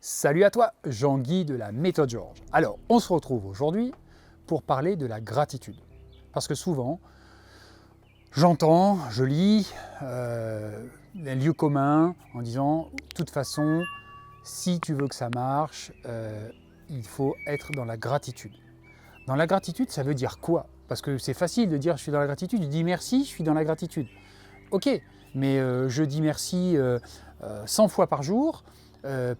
Salut à toi, Jean-Guy de la méthode Georges. Alors, on se retrouve aujourd'hui pour parler de la gratitude. Parce que souvent, j'entends, je lis un lieu commun en disant « de toute façon, si tu veux que ça marche, il faut être dans la gratitude ». Dans la gratitude, ça veut dire quoi? Parce que c'est facile de dire « je suis dans la gratitude », je dis « merci, je suis dans la gratitude ». Ok, mais je dis merci 100 fois par jour,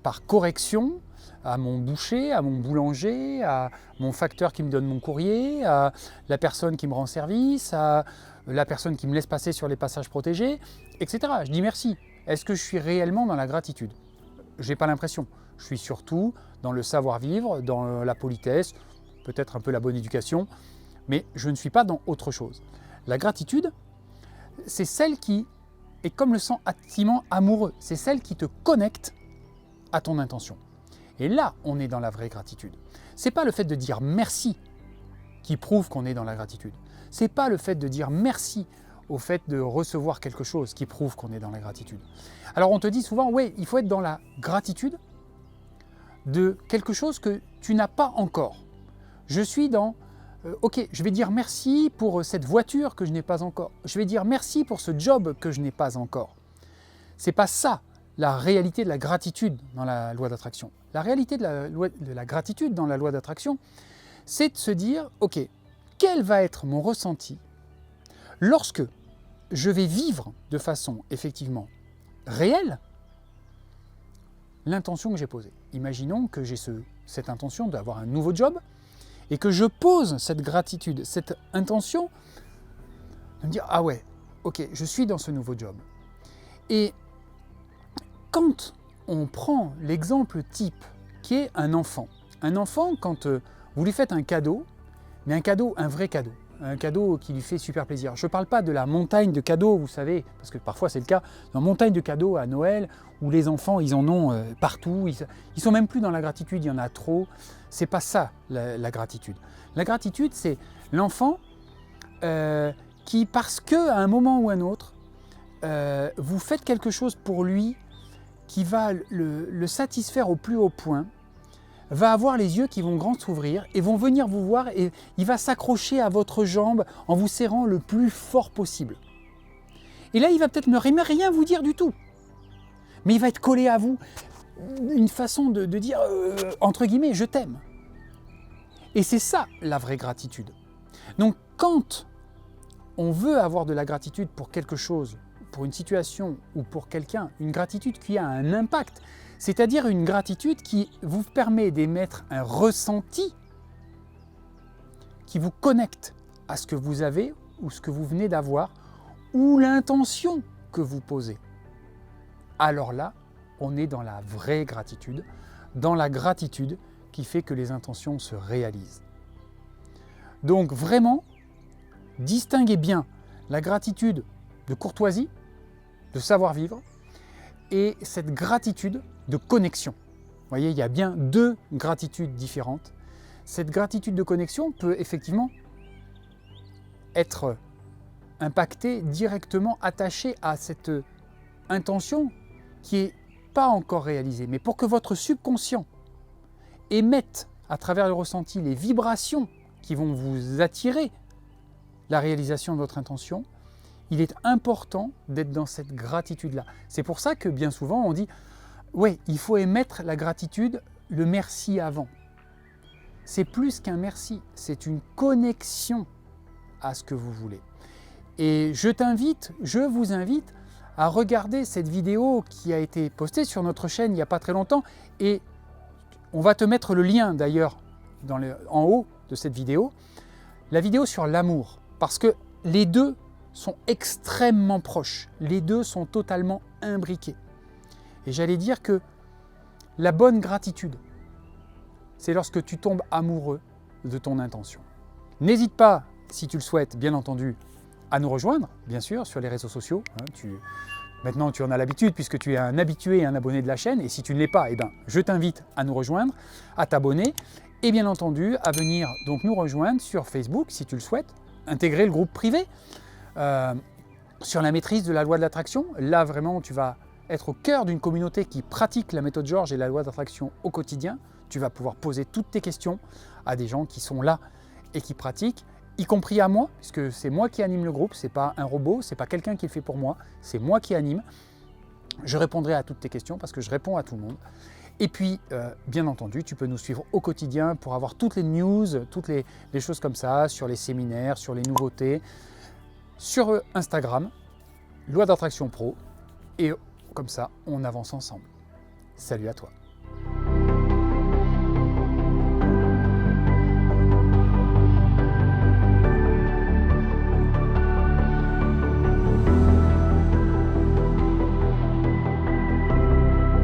par correction à mon boucher, à mon boulanger, à mon facteur qui me donne mon courrier, à la personne qui me rend service, à la personne qui me laisse passer sur les passages protégés, etc. Je dis merci. Est-ce que je suis réellement dans la gratitude? Je n'ai pas l'impression. Je suis surtout dans le savoir-vivre, dans la politesse, peut-être un peu la bonne éducation, mais je ne suis pas dans autre chose. La gratitude, c'est celle qui est comme le sentiment amoureux, c'est celle qui te connecte à ton intention. Et là, on est dans la vraie gratitude. C'est pas le fait de dire merci qui prouve qu'on est dans la gratitude. C'est pas le fait de dire merci au fait de recevoir quelque chose qui prouve qu'on est dans la gratitude. Alors on te dit souvent, oui, il faut être dans la gratitude de quelque chose que tu n'as pas encore. Je suis dans ok, je vais dire merci pour cette voiture que je n'ai pas encore. Je vais dire merci pour ce job que je n'ai pas encore. C'est pas ça la réalité de la gratitude dans la loi d'attraction. La réalité de la gratitude dans la loi d'attraction, c'est de se dire, ok, quel va être mon ressenti lorsque je vais vivre de façon effectivement réelle l'intention que j'ai posée. Imaginons que j'ai cette intention d'avoir un nouveau job et que je pose cette gratitude, cette intention de me dire, ah ouais, ok, je suis dans ce nouveau job. Et quand on prend l'exemple type qui est un enfant, quand vous lui faites un cadeau, mais un vrai cadeau, un cadeau qui lui fait super plaisir. Je ne parle pas de la montagne de cadeaux, vous savez, parce que parfois c'est le cas, une montagne de cadeaux à Noël, où les enfants, ils en ont partout, ils sont même plus dans la gratitude, il y en a trop. C'est pas ça la gratitude. La gratitude, c'est l'enfant qui, parce qu'à un moment ou un autre, vous faites quelque chose pour lui qui va le satisfaire au plus haut point, va avoir les yeux qui vont grand s'ouvrir et vont venir vous voir et il va s'accrocher à votre jambe en vous serrant le plus fort possible. Et là, il va peut-être ne rien vous dire du tout, mais il va être collé à vous, une façon de dire, entre guillemets, je t'aime. Et c'est ça la vraie gratitude. Donc quand on veut avoir de la gratitude pour quelque chose, pour une situation ou pour quelqu'un, une gratitude qui a un impact, c'est-à-dire une gratitude qui vous permet d'émettre un ressenti qui vous connecte à ce que vous avez ou ce que vous venez d'avoir ou l'intention que vous posez. Alors là, on est dans la vraie gratitude, dans la gratitude qui fait que les intentions se réalisent. Donc vraiment, distinguez bien la gratitude de courtoisie, de savoir-vivre, et cette gratitude de connexion. Vous voyez, il y a bien deux gratitudes différentes. Cette gratitude de connexion peut effectivement être impactée, directement attachée à cette intention qui n'est pas encore réalisée. Mais pour que votre subconscient émette à travers le ressenti les vibrations qui vont vous attirer la réalisation de votre intention, il est important d'être dans cette gratitude-là. C'est pour ça que bien souvent on dit « oui, il faut émettre la gratitude, le merci avant ». C'est plus qu'un merci, c'est une connexion à ce que vous voulez. Et je vous invite à regarder cette vidéo qui a été postée sur notre chaîne il n'y a pas très longtemps et on va te mettre le lien d'ailleurs en haut de cette vidéo, la vidéo sur l'amour, parce que les deux sont extrêmement proches, les deux sont totalement imbriqués. Et j'allais dire que la bonne gratitude, c'est lorsque tu tombes amoureux de ton intention. N'hésite pas, si tu le souhaites, bien entendu, à nous rejoindre, bien sûr, sur les réseaux sociaux. Maintenant, tu en as l'habitude puisque tu es un habitué et un abonné de la chaîne. Et si tu ne l'es pas, je t'invite à nous rejoindre, à t'abonner et bien entendu à venir donc nous rejoindre sur Facebook, si tu le souhaites, intégrer le groupe privé sur la maîtrise de la loi de l'attraction. Là, vraiment, tu vas être au cœur d'une communauté qui pratique la méthode George et la loi d'attraction au quotidien. Tu vas pouvoir poser toutes tes questions à des gens qui sont là et qui pratiquent, y compris à moi, puisque c'est moi qui anime le groupe, c'est pas un robot, c'est pas quelqu'un qui le fait pour moi, c'est moi qui anime. Je répondrai à toutes tes questions parce que je réponds à tout le monde. Et puis, bien entendu, tu peux nous suivre au quotidien pour avoir toutes les news, toutes les choses comme ça, sur les séminaires, sur les nouveautés, sur Instagram, Loi d'attraction pro, et comme ça, on avance ensemble. Salut à toi.